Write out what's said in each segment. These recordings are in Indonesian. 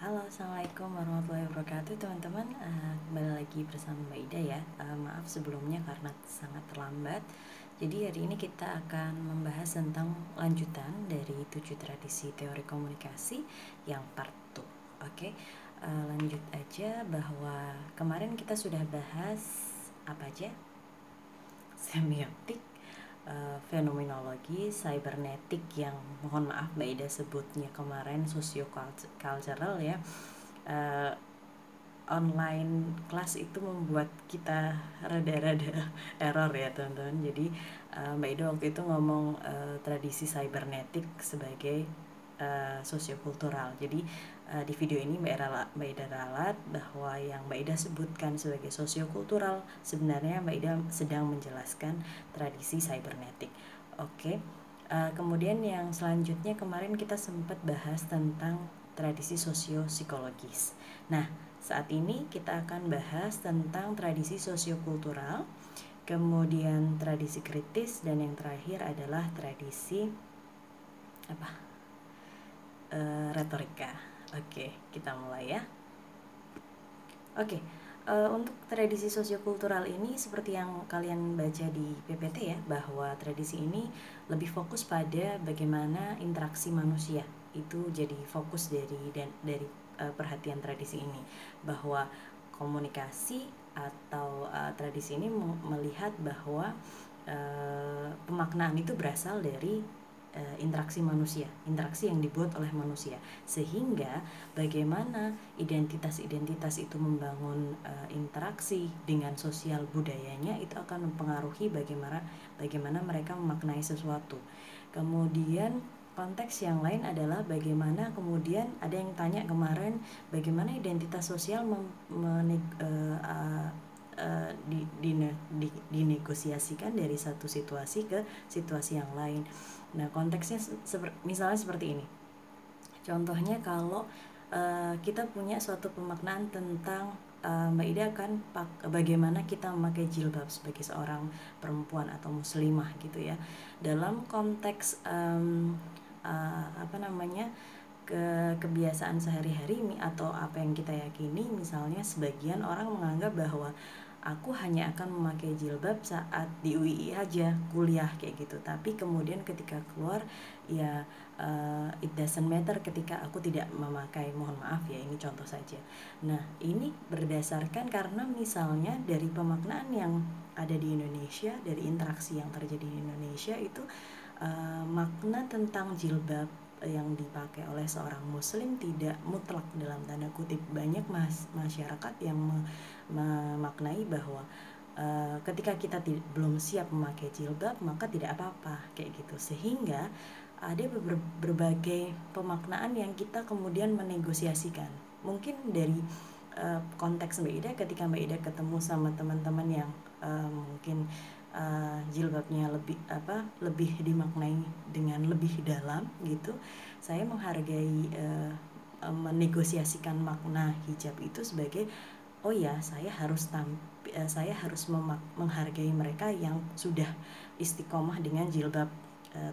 Halo, assalamualaikum warahmatullahi wabarakatuh teman-teman. Kembali lagi bersama Mbak Ida ya. Maaf sebelumnya karena sangat terlambat. Jadi hari ini kita akan membahas tentang lanjutan dari 7 tradisi teori komunikasi yang part 2. Oke, lanjut aja bahwa kemarin kita sudah bahas apa aja? Semiotik, fenomenologi, cybernetik yang mohon maaf Mbak Ida sebutnya kemarin socio-cultural ya. Online kelas itu membuat kita rada-rada error ya teman-teman. Jadi Mbak Ida waktu itu ngomong tradisi cybernetik sebagai sosiokultural. Jadi di video ini Mbak Ida ralat bahwa yang Mbak Ida sebutkan sebagai sosiokultural sebenarnya Mbak Ida sedang menjelaskan tradisi cybernetik. Oke. Kemudian yang selanjutnya kemarin kita sempat bahas tentang tradisi sosio-psikologis. Nah, saat ini kita akan bahas tentang tradisi sosiokultural, kemudian tradisi kritis, dan yang terakhir adalah tradisi retorika. Oke, kita mulai ya. Oke, untuk tradisi sosiokultural ini seperti yang kalian baca di PPT ya, bahwa tradisi ini lebih fokus pada bagaimana interaksi manusia itu jadi fokus dari perhatian tradisi ini, bahwa komunikasi atau tradisi ini melihat bahwa pemaknaan itu berasal dari interaksi manusia, interaksi yang dibuat oleh manusia, sehingga bagaimana identitas-identitas itu membangun interaksi dengan sosial budayanya itu akan mempengaruhi bagaimana mereka memaknai sesuatu. Kemudian konteks yang lain adalah bagaimana kemudian ada yang tanya kemarin bagaimana identitas sosial dinegosiasikan dari satu situasi ke situasi yang lain. Nah, konteksnya misalnya seperti ini. Contohnya kalau kita punya suatu pemaknaan tentang Mbak Ida akan bagaimana kita memakai jilbab sebagai seorang perempuan atau muslimah gitu ya. Dalam konteks kebiasaan sehari-hari atau apa yang kita yakini, misalnya sebagian orang menganggap bahwa aku hanya akan memakai jilbab saat di UII aja kuliah kayak gitu, tapi kemudian ketika keluar ya it doesn't matter ketika aku tidak memakai, mohon maaf ya ini contoh saja. Nah, ini berdasarkan karena misalnya dari pemaknaan yang ada di Indonesia, dari interaksi yang terjadi di Indonesia itu makna tentang jilbab yang dipakai oleh seorang muslim tidak mutlak dalam tanda kutip. Banyak masyarakat yang memaknai bahwa ketika kita belum siap memakai jilbab maka tidak apa-apa kayak gitu, sehingga ada berbagai pemaknaan yang kita kemudian menegosiasikan. Mungkin dari konteks Mbak Ida, ketika Mbak Ida ketemu sama teman-teman yang mungkin jilbabnya lebih dimaknai dengan lebih dalam gitu, saya menghargai menegosiasikan makna hijab itu sebagai oh ya, saya harus menghargai mereka yang sudah istiqomah dengan jilbab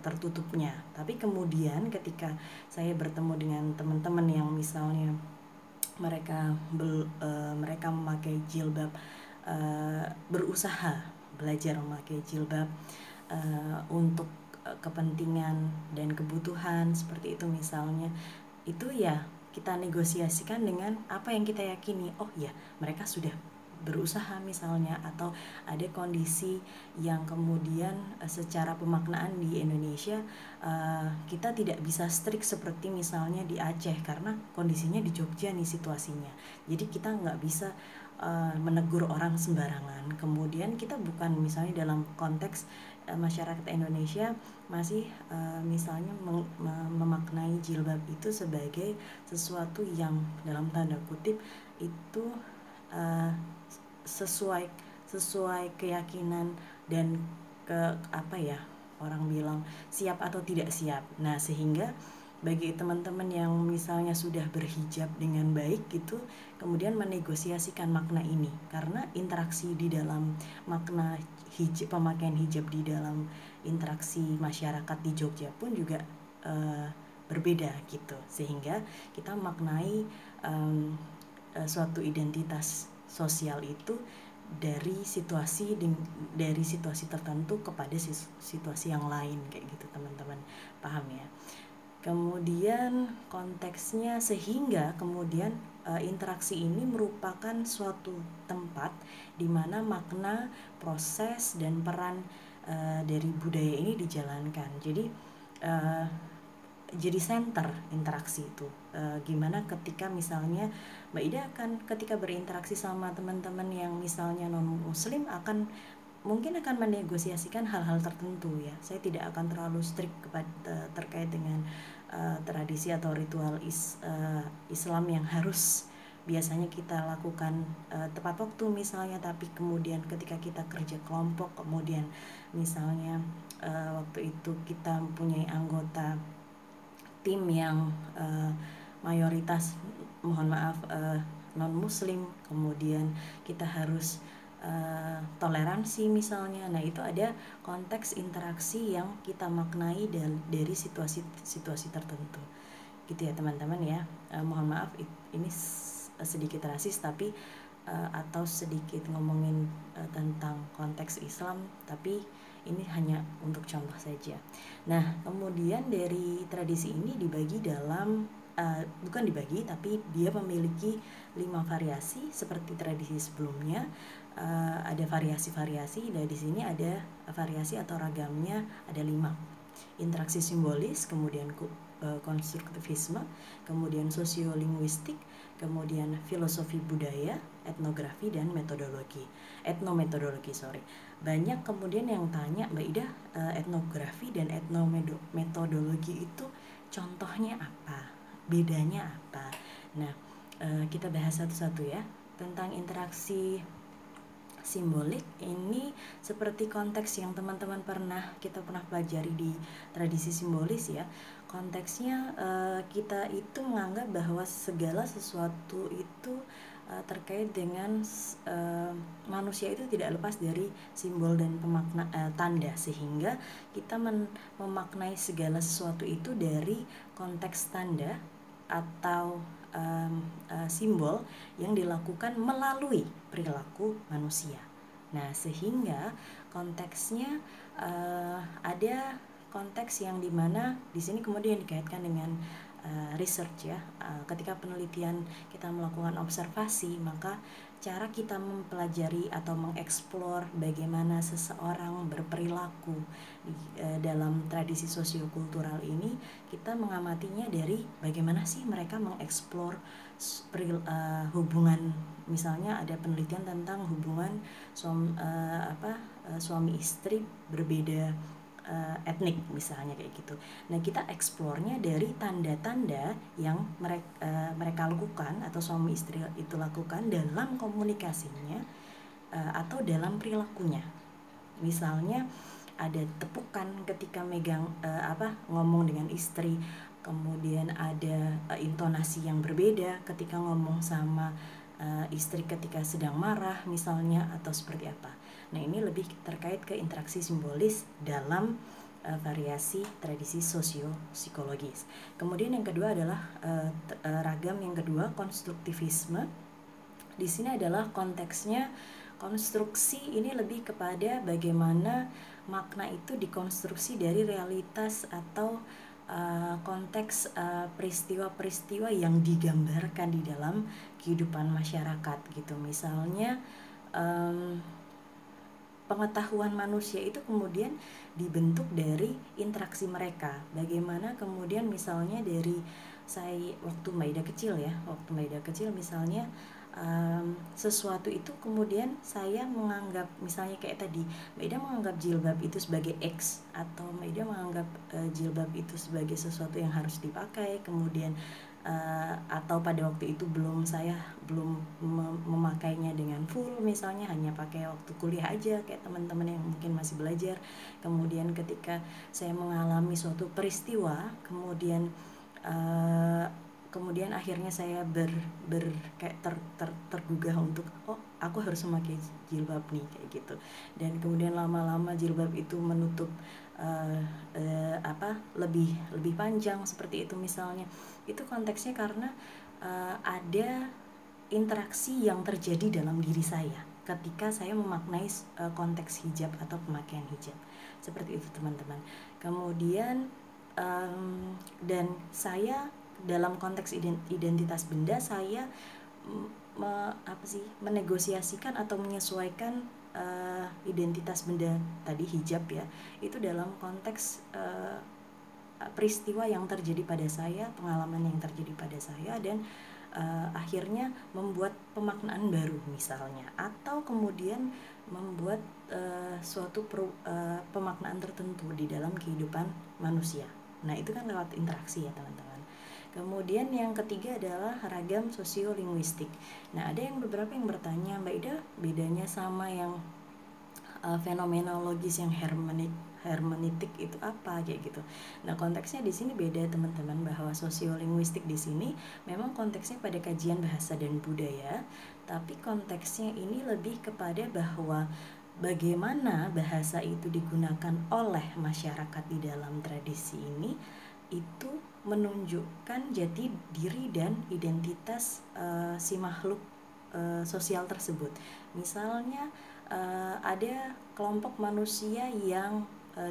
tertutupnya. Tapi kemudian ketika saya bertemu dengan teman-teman yang misalnya mereka memakai jilbab, berusaha belajar memakai jilbab untuk kepentingan dan kebutuhan seperti itu misalnya, itu ya kita negosiasikan dengan apa yang kita yakini. Oh ya, mereka sudah berusaha misalnya, atau ada kondisi yang kemudian secara pemaknaan di Indonesia kita tidak bisa strict seperti misalnya di Aceh karena kondisinya di Jogja nih situasinya, jadi kita nggak bisa menegur orang sembarangan. Kemudian kita bukan misalnya dalam konteks masyarakat Indonesia masih misalnya memaknai jilbab itu sebagai sesuatu yang dalam tanda kutip itu sesuai keyakinan dan orang bilang siap atau tidak siap. Nah, sehingga bagi teman-teman yang misalnya sudah berhijab dengan baik gitu, kemudian menegosiasikan makna ini, karena interaksi di dalam makna pemakaian hijab di dalam interaksi masyarakat di Jogja pun juga berbeda gitu, sehingga kita maknai suatu identitas sosial itu dari situasi tertentu kepada situasi yang lain kayak gitu, teman-teman paham ya. Kemudian konteksnya, sehingga kemudian interaksi ini merupakan suatu tempat di mana makna, proses, dan peran dari budaya ini dijalankan. Jadi center interaksi itu. Gimana ketika misalnya Mbak Ida akan ketika berinteraksi sama teman-teman yang misalnya non muslim mungkin akan menegosiasikan hal-hal tertentu ya. Saya tidak akan terlalu strict terkait dengan tradisi atau ritual Islam yang harus biasanya kita lakukan tepat waktu misalnya, tapi kemudian ketika kita kerja kelompok, kemudian misalnya waktu itu kita mempunyai anggota tim yang mayoritas non muslim, kemudian kita harus toleransi misalnya. Nah, itu ada konteks interaksi yang kita maknai dari situasi tertentu gitu ya teman-teman ya. Mohon maaf ini sedikit rasis tapi atau sedikit ngomongin tentang konteks Islam, tapi ini hanya untuk contoh saja. Nah, kemudian dari tradisi ini dibagi dalam bukan dibagi, tapi dia memiliki 5 variasi seperti tradisi sebelumnya. Ada variasi-variasi, dan di sini ada variasi atau ragamnya ada 5. Interaksi simbolis, kemudian konstruktivisme, kemudian sosiolinguistik, kemudian filosofi budaya, etnografi, dan etnometodologi. Banyak kemudian yang tanya, Mbak Ida, etnografi dan etnometodologi itu contohnya apa? Bedanya apa? Nah, kita bahas satu-satu ya. Tentang interaksi simbolik ini seperti konteks yang teman-teman kita pernah pelajari di tradisi simbolis ya. Konteksnya kita itu menganggap bahwa segala sesuatu itu terkait dengan manusia itu tidak lepas dari simbol dan tanda, sehingga kita memaknai segala sesuatu itu dari konteks tanda atau simbol yang dilakukan melalui perilaku manusia. Nah, sehingga konteksnya ada konteks yang dimana di sini kemudian dikaitkan dengan research ya. Ketika penelitian kita melakukan observasi, maka cara kita mempelajari atau mengeksplor bagaimana seseorang berperilaku dalam tradisi sosiokultural ini, kita mengamatinya dari bagaimana sih mereka mengeksplor hubungan. Misalnya ada penelitian tentang hubungan suami istri berbeda etnik misalnya kayak gitu. Nah, kita eksplornya dari tanda-tanda yang mereka lakukan atau suami istri itu lakukan dalam komunikasinya atau dalam perilakunya. Misalnya ada tepukan ketika ngomong dengan istri, kemudian ada intonasi yang berbeda ketika ngomong sama istri ketika sedang marah misalnya, atau seperti apa. Nah, ini lebih terkait ke interaksi simbolis dalam variasi tradisi sosio-psikologis. Kemudian yang kedua adalah ragam yang kedua, konstruktivisme. Di sini adalah konteksnya konstruksi ini lebih kepada bagaimana makna itu dikonstruksi dari realitas atau konteks peristiwa-peristiwa yang digambarkan di dalam kehidupan masyarakat gitu. Misalnya pengetahuan manusia itu kemudian dibentuk dari interaksi mereka. Bagaimana kemudian misalnya dari saya waktu Mbak Ida kecil misalnya sesuatu itu kemudian saya menganggap, misalnya kayak tadi Mbak Ida menganggap jilbab itu sebagai X, atau Mbak Ida menganggap jilbab itu sebagai sesuatu yang harus dipakai, kemudian atau pada waktu itu saya belum memakainya dengan full, misalnya hanya pakai waktu kuliah aja kayak teman-teman yang mungkin masih belajar. Kemudian ketika saya mengalami suatu peristiwa, kemudian kemudian akhirnya saya kayak tergugah untuk aku harus memakai jilbab nih kayak gitu. Dan kemudian lama-lama jilbab itu menutup lebih panjang seperti itu misalnya. Itu konteksnya karena ada interaksi yang terjadi dalam diri saya ketika saya memaknai konteks hijab atau pemakaian hijab seperti itu teman-teman. Kemudian dan saya dalam konteks identitas benda, saya menegosiasikan atau menyesuaikan identitas benda tadi hijab ya, itu dalam konteks peristiwa yang terjadi pada saya, pengalaman yang terjadi pada saya, dan akhirnya membuat pemaknaan baru misalnya, atau kemudian membuat suatu pemaknaan tertentu di dalam kehidupan manusia. Nah itu kan lewat interaksi ya teman-teman. Kemudian yang ketiga adalah ragam sosiolinguistik. Nah ada beberapa yang bertanya, Mbak Ida, bedanya sama yang fenomenologis yang hermeneutik itu apa kayak gitu. Nah konteksnya di sini beda teman-teman, bahwa sosiolinguistik di sini memang konteksnya pada kajian bahasa dan budaya, tapi konteksnya ini lebih kepada bahwa bagaimana bahasa itu digunakan oleh masyarakat di dalam tradisi ini, itu menunjukkan jati diri dan identitas si makhluk sosial tersebut. Misalnya ada kelompok manusia yang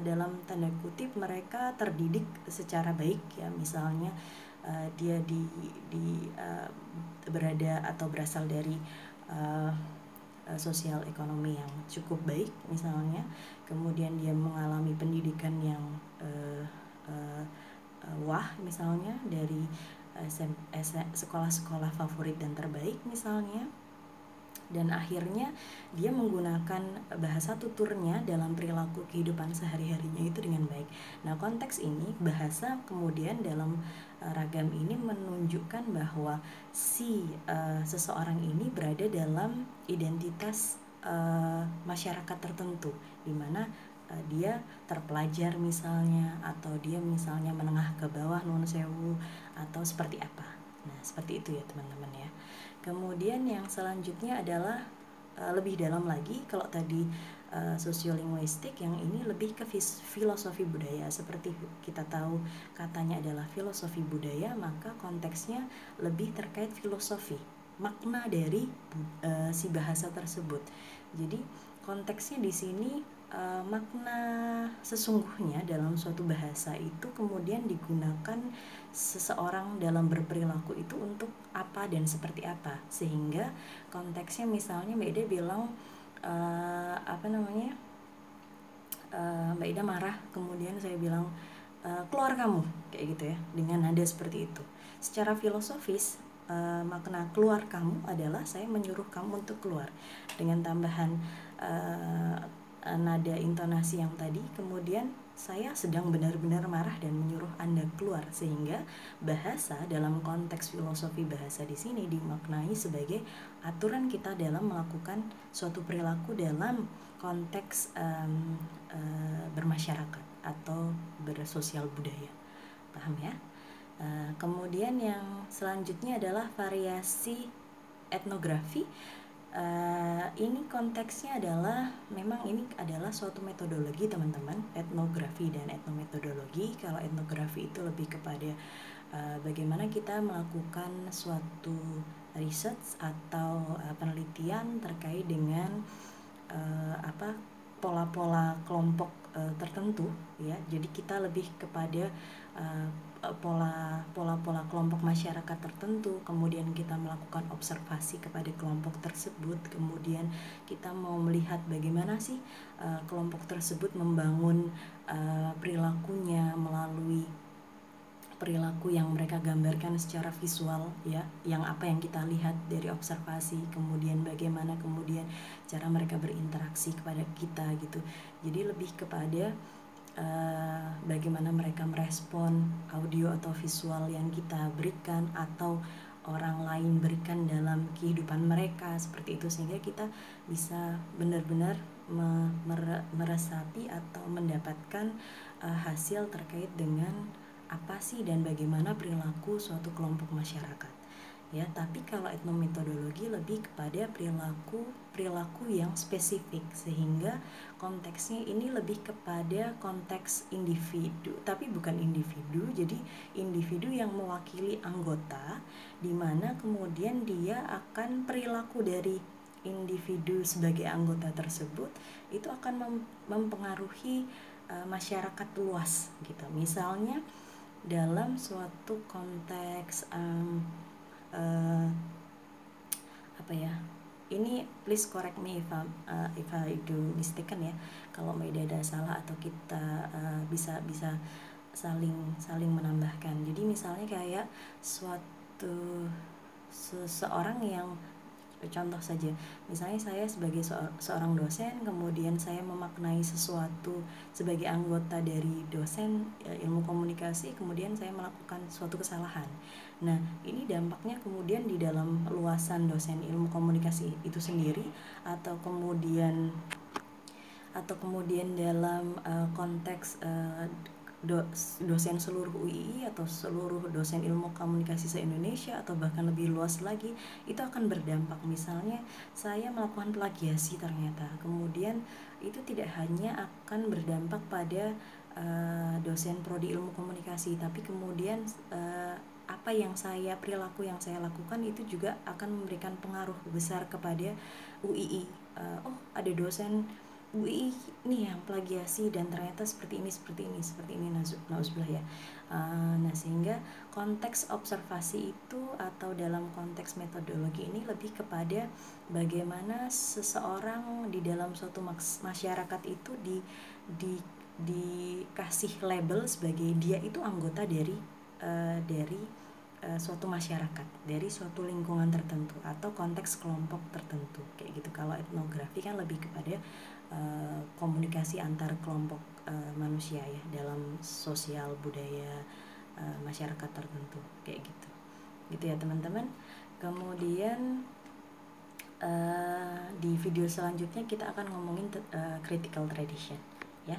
dalam tanda kutip mereka terdidik secara baik ya, misalnya dia berada atau berasal dari sosial ekonomi yang cukup baik misalnya, kemudian dia mengalami pendidikan yang wah misalnya dari sekolah-sekolah favorit dan terbaik misalnya, dan akhirnya dia menggunakan bahasa tuturnya dalam perilaku kehidupan sehari-harinya itu dengan baik. Nah konteks ini bahasa kemudian dalam ragam ini menunjukkan bahwa si seseorang ini berada dalam identitas masyarakat tertentu, di mana dia terpelajar misalnya, atau dia misalnya menengah ke bawah nun sewu, atau seperti apa. Nah seperti itu ya teman-teman ya. Kemudian yang selanjutnya adalah lebih dalam lagi. Kalau tadi sosiolinguistik, yang ini lebih ke filosofi budaya. Seperti kita tahu katanya adalah filosofi budaya, maka konteksnya lebih terkait filosofi, makna dari si bahasa tersebut. Jadi konteksnya di sini makna sesungguhnya dalam suatu bahasa itu kemudian digunakan seseorang dalam berperilaku itu untuk apa dan seperti apa, sehingga konteksnya misalnya Mbak Ida bilang Mbak Ida marah, kemudian saya bilang keluar kamu, kayak gitu ya, dengan nada seperti itu. Secara filosofis makna keluar kamu adalah saya menyuruh kamu untuk keluar, dengan tambahan nada intonasi yang tadi, kemudian saya sedang benar-benar marah dan menyuruh Anda keluar, sehingga bahasa dalam konteks filosofi bahasa di sini dimaknai sebagai aturan kita dalam melakukan suatu perilaku dalam konteks bermasyarakat atau bersosial budaya. Paham ya? Kemudian yang selanjutnya adalah variasi etnografi. Ini konteksnya adalah, memang ini adalah suatu metodologi teman-teman, etnografi dan etnometodologi. Kalau etnografi itu lebih kepada bagaimana kita melakukan suatu research atau penelitian terkait dengan pola-pola kelompok tertentu ya. Jadi kita lebih kepada pola-pola kelompok masyarakat tertentu, kemudian kita melakukan observasi kepada kelompok tersebut, kemudian kita mau melihat bagaimana sih kelompok tersebut membangun perilakunya melalui perilaku yang mereka gambarkan secara visual ya, yang apa yang kita lihat dari observasi, kemudian bagaimana kemudian cara mereka berinteraksi kepada kita gitu. Jadi lebih kepada bagaimana mereka merespon audio atau visual yang kita berikan atau orang lain berikan dalam kehidupan mereka, seperti itu, sehingga kita bisa benar-benar meresapi atau mendapatkan hasil terkait dengan apa sih dan bagaimana perilaku suatu kelompok masyarakat ya. Tapi kalau etnometodologi lebih kepada perilaku yang spesifik, sehingga konteksnya ini lebih kepada konteks individu, tapi bukan individu, jadi individu yang mewakili anggota, di mana kemudian dia akan perilaku dari individu sebagai anggota tersebut itu akan mempengaruhi masyarakat luas gitu. Misalnya dalam suatu konteks apa ya, ini please correct me if I do mistaken ya, kalau Maida ada salah atau kita bisa saling menambahkan. Jadi misalnya kayak suatu seseorang yang, contoh saja, misalnya saya sebagai seorang dosen, kemudian saya memaknai sesuatu sebagai anggota dari dosen ilmu komunikasi, kemudian saya melakukan suatu kesalahan. Nah, ini dampaknya kemudian di dalam luasan dosen ilmu komunikasi itu sendiri, atau kemudian dalam konteks dosen seluruh UII atau seluruh dosen ilmu komunikasi se-Indonesia, atau bahkan lebih luas lagi, itu akan berdampak. Misalnya saya melakukan plagiasi ternyata, kemudian itu tidak hanya akan berdampak pada dosen prodi ilmu komunikasi, tapi kemudian perilaku yang saya lakukan itu juga akan memberikan pengaruh besar kepada UII. Oh, ada dosen UI nih yang plagiasi dan ternyata seperti ini nauzubillah ya. Nah, sehingga konteks observasi itu, atau dalam konteks metodologi ini, lebih kepada bagaimana seseorang di dalam suatu masyarakat itu dikasih label sebagai dia itu anggota dari suatu masyarakat, dari suatu lingkungan tertentu atau konteks kelompok tertentu kayak gitu. Kalau etnografi kan lebih kepada komunikasi antar kelompok manusia ya, dalam sosial budaya masyarakat tertentu kayak gitu ya teman-teman. Kemudian di video selanjutnya kita akan ngomongin critical tradition ya.